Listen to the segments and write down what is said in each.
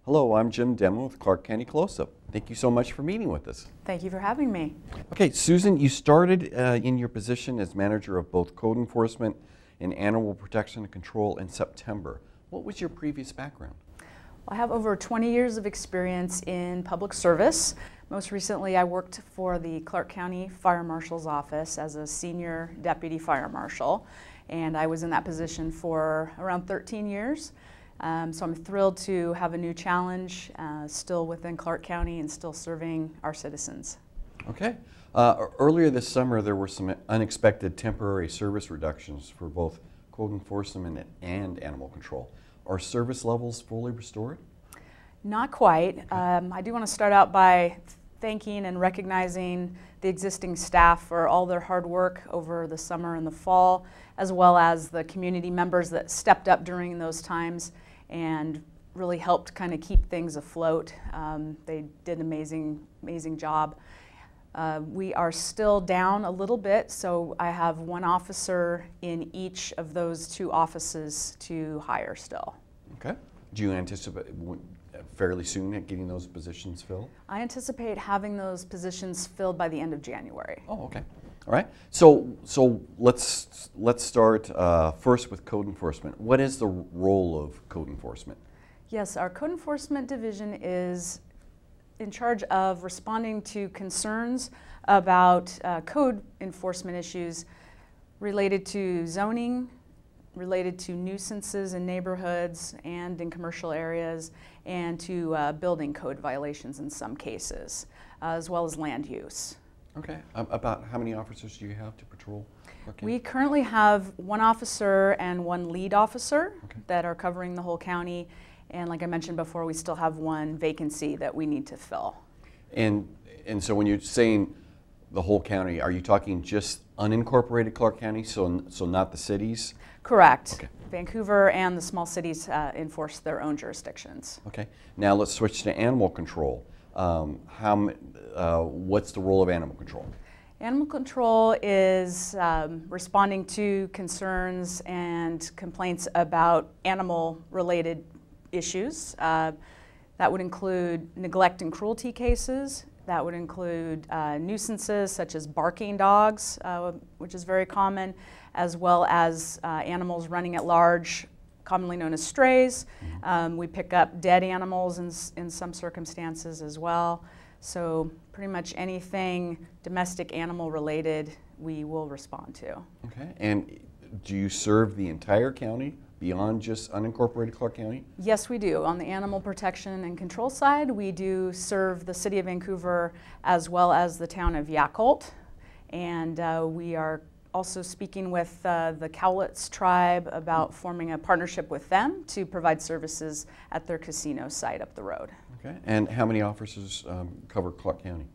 Hello, I'm Jim Demo with Clark County Close-Up. Thank you so much for meeting with us. Thank you for having me. Okay, Susan, you started in your position as manager of both code enforcement and animal protection and control in September. What was your previous background? I have over 20 years of experience in public service. Most recently, I worked for the Clark County Fire Marshal's office as a senior deputy fire marshal, and I was in that position for around 13 years. So I'm thrilled to have a new challenge, still within Clark County and still serving our citizens. Okay. Earlier this summer, there were some unexpected temporary service reductions for both code enforcement and animal control. Are service levels fully restored? Not quite. I do want to start out by thanking and recognizing the existing staff for all their hard work over the summer and the fall, as well as the community members that stepped up during those times and really helped kind of keep things afloat. They did an amazing job. We are still down a little bit, so I have one officer in each of those two offices to hire still. Okay. Do you anticipate fairly soon at getting those positions filled? I anticipate having those positions filled by the end of January. Oh, okay. All right. So let's start first with code enforcement. What is the role of code enforcement? Yes, our code enforcement division is in charge of responding to concerns about code enforcement issues related to zoning, related to nuisances in neighborhoods and in commercial areas, and to building code violations in some cases, as well as land use. Okay. About how many officers do you have to patrol? We currently have one officer and one lead officer that are covering the whole county. And like I mentioned before, we still have one vacancy that we need to fill. And so when you're saying the whole county, are you talking just unincorporated Clark County, so not the cities? Correct. Okay. Vancouver and the small cities enforce their own jurisdictions. Okay. Now let's switch to animal control. What's the role of animal control? Animal control is responding to concerns and complaints about animal-related issues. That would include neglect and cruelty cases. That would include nuisances such as barking dogs, which is very common, as well as animals running at large, commonly known as strays. We pick up dead animals in some circumstances as well. So pretty much anything domestic animal related, we will respond to. Okay. And do you serve the entire county beyond just unincorporated Clark County? Yes, we do. On the animal protection and control side, we do serve the city of Vancouver as well as the town of Yakult. And we are also speaking with the Cowlitz tribe about forming a partnership with them to provide services at their casino site up the road. Okay. And how many officers cover Clark County?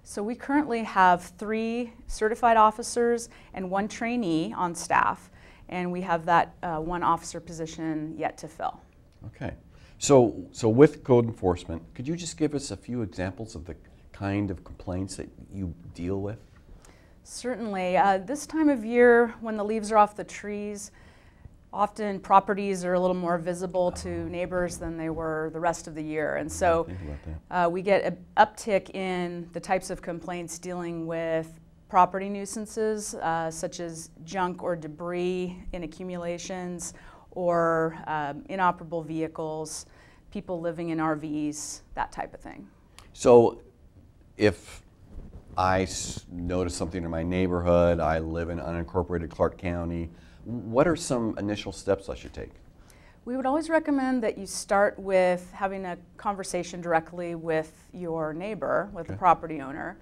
So we currently have 3 certified officers and 1 trainee on staff, and we have that one officer position yet to fill. Okay. So with code enforcement, could you just give us a few examples of the kind of complaints that you deal with? Certainly. This time of year, when the leaves are off the trees, often properties are a little more visible to neighbors than they were the rest of the year. And so we get an uptick in the types of complaints dealing with property nuisances, such as junk or debris in accumulations, or inoperable vehicles, people living in RVs, that type of thing. So if I notice something in my neighborhood, I live in unincorporated Clark County, what are some initial steps I should take? We would always recommend that you start with having a conversation directly with your neighbor, with the property owner.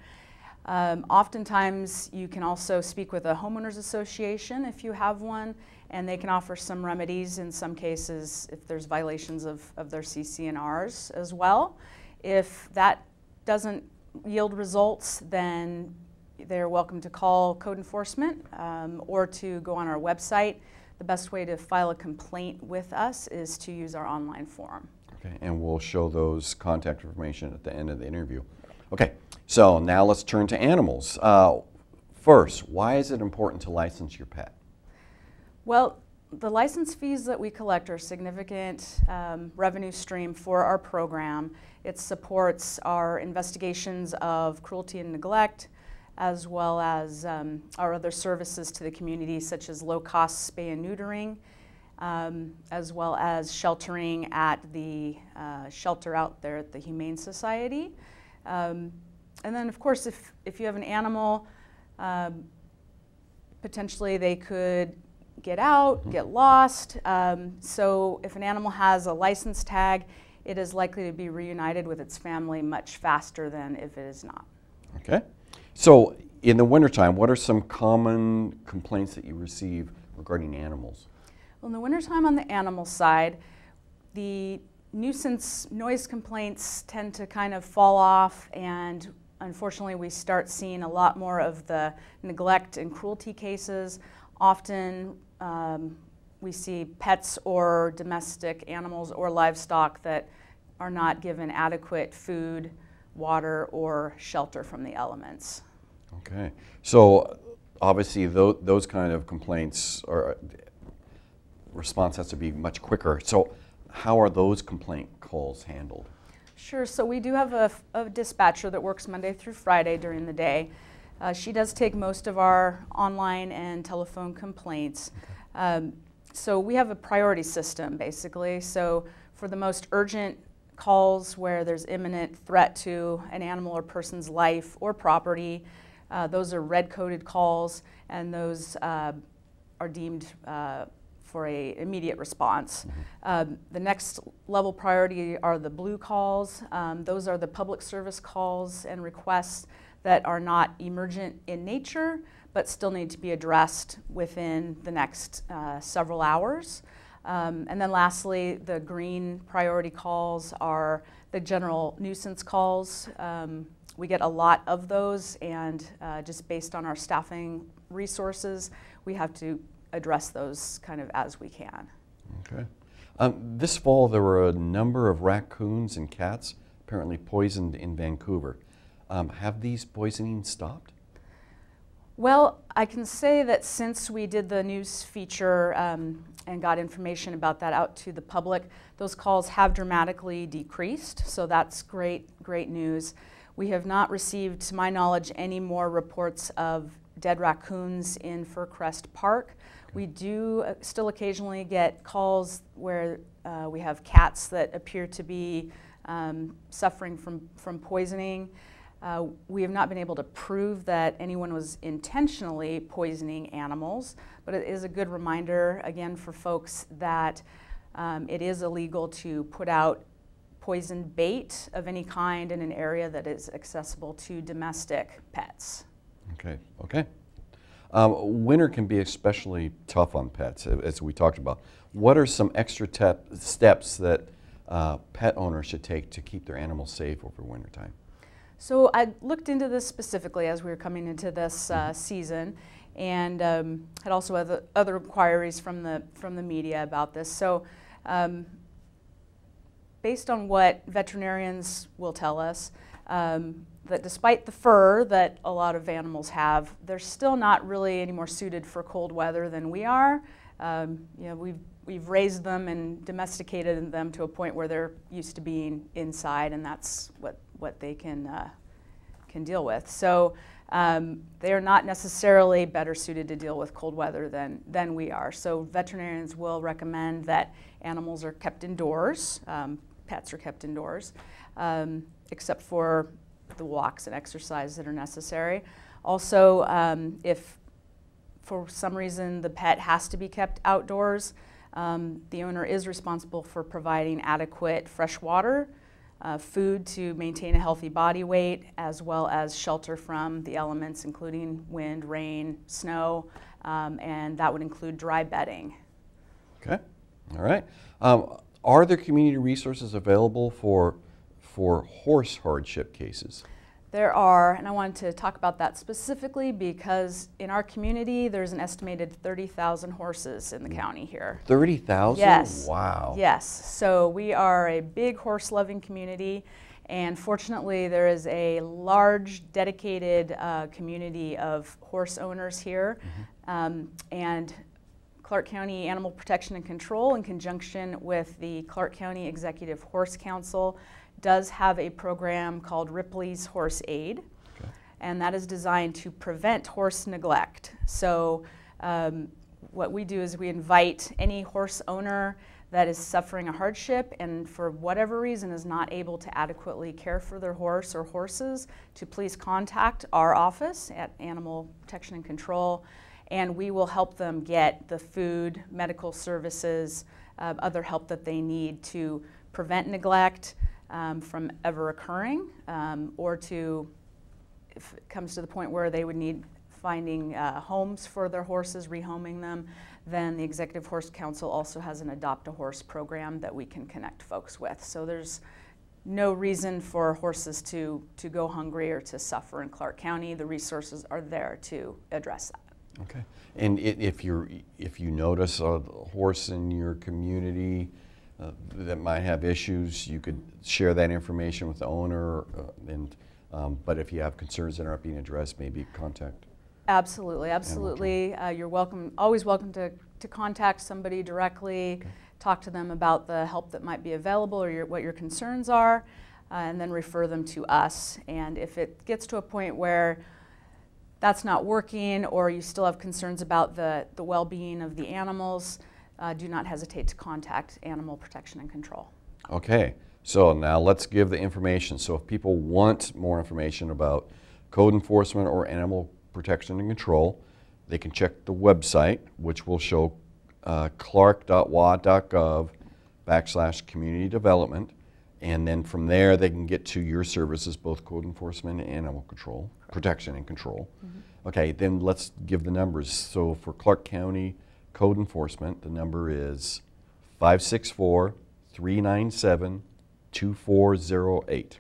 Oftentimes you can also speak with a homeowners association if you have one, and they can offer some remedies in some cases if there's violations of their CC&Rs as well. If that doesn't yield results, then they're welcome to call code enforcement or to go on our website. The best way to file a complaint with us is to use our online form. Okay, and we'll show those contact information at the end of the interview. Okay, so now let's turn to animals. First, why is it important to license your pet? Well, the license fees that we collect are a significant revenue stream for our program. It supports our investigations of cruelty and neglect, as well as our other services to the community, such as low-cost spay and neutering, as well as sheltering at the shelter out there at the Humane Society. And then, of course, if you have an animal, potentially they could get out, get lost. So if an animal has a license tag, it is likely to be reunited with its family much faster than if it is not. Okay. So in the wintertime, what are some common complaints that you receive regarding animals? Well, in the wintertime on the animal side, the nuisance noise complaints tend to kind of fall off, and unfortunately we start seeing a lot more of the neglect and cruelty cases. Often we see pets or domestic animals or livestock that are not given adequate food, water, or shelter from the elements. Okay. So obviously those kind of complaints or response has to be much quicker. So how are those complaint calls handled? Sure. So we do have a dispatcher that works Monday through Friday during the day. She does take most of our online and telephone complaints. So we have a priority system, basically. So for the most urgent calls where there's imminent threat to an animal or person's life or property, those are red-coded calls, and those are deemed for an immediate response. The next level priority are the blue calls. Those are the public service calls and requests that are not emergent in nature, but still need to be addressed within the next several hours. And then lastly, the green priority calls are the general nuisance calls. We get a lot of those, and just based on our staffing resources, we have to address those kind of as we can. Okay. This fall there were a number of raccoons and cats apparently poisoned in Vancouver. Have these poisonings stopped? Well, I can say that since we did the news feature and got information about that out to the public, those calls have dramatically decreased, so that's great news. We have not received, to my knowledge, any more reports of dead raccoons in Fircrest Park. We do still occasionally get calls where we have cats that appear to be suffering from poisoning. We have not been able to prove that anyone was intentionally poisoning animals, but it is a good reminder, again, for folks that it is illegal to put out poisoned bait of any kind in an area that is accessible to domestic pets. Okay, okay. Winter can be especially tough on pets, as we talked about. What are some extra steps that pet owners should take to keep their animals safe over wintertime? So I looked into this specifically as we were coming into this season, and had also other inquiries from the media about this. So based on what veterinarians will tell us, that despite the fur that a lot of animals have, they're still not really any more suited for cold weather than we are. You know, we've raised them and domesticated them to a point where they're used to being inside, and that's what they can deal with. So they are not necessarily better suited to deal with cold weather than we are. So veterinarians will recommend that animals are kept indoors, pets are kept indoors, except for the walks and exercise that are necessary. Also, if for some reason the pet has to be kept outdoors, the owner is responsible for providing adequate fresh water, food to maintain a healthy body weight, as well as shelter from the elements, including wind, rain, snow, and that would include dry bedding. Okay, all right. Are there community resources available for horse hardship cases? There are, and I wanted to talk about that specifically because in our community there's an estimated 30,000 horses in the county here. 30,000? Yes. Wow. Yes. So we are a big horse-loving community, and fortunately there is a large dedicated community of horse owners here, and Clark County Animal Protection and Control, in conjunction with the Clark County Executive Horse Council, does have a program called Ripley's Horse Aid, and that is designed to prevent horse neglect. So what we do is we invite any horse owner that is suffering a hardship and for whatever reason is not able to adequately care for their horse or horses to please contact our office at Animal Protection and Control, and we will help them get the food, medical services, other help that they need to prevent neglect from ever occurring, or to, if it comes to the point where they would need finding homes for their horses, rehoming them, then the Executive Horse Council also has an Adopt a Horse program that we can connect folks with. So there's no reason for horses to go hungry or to suffer in Clark County. The resources are there to address that. Okay. And if you notice a horse in your community that might have issues, you could share that information with the owner. But if you have concerns that aren't being addressed, maybe contact. Absolutely, absolutely. You're welcome, always welcome to contact somebody directly, talk to them about the help that might be available or what your concerns are, and then refer them to us. And if it gets to a point where that's not working or you still have concerns about the well-being of the animals, do not hesitate to contact Animal Protection and Control. Okay, so now let's give the information. So if people want more information about code enforcement or animal protection and control, they can check the website, which will show clark.wa.gov/community development, and then from there they can get to your services, both code enforcement and animal control, protection and control. Okay, then let's give the numbers. So for Clark County Code Enforcement, the number is 564-397-2408.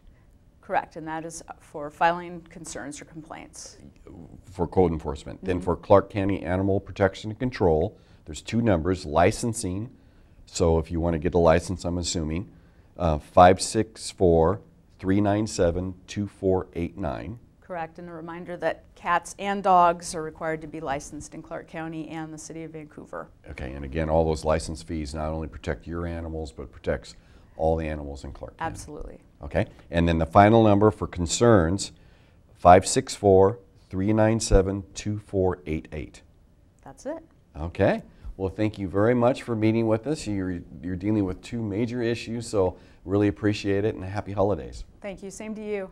Correct, and that is for filing concerns or complaints. For code enforcement. Then for Clark County Animal Protection and Control, there's two numbers, licensing. So if you want to get a license, I'm assuming, 564-397-2489. Correct, and a reminder that cats and dogs are required to be licensed in Clark County and the City of Vancouver. Okay, and again, all those license fees not only protect your animals, but protects all the animals in Clark County. Absolutely. Okay, and then the final number for concerns, 564-397-2488. That's it. Okay, well, thank you very much for meeting with us. You're dealing with two major issues, so really appreciate it, and happy holidays. Thank you. Same to you.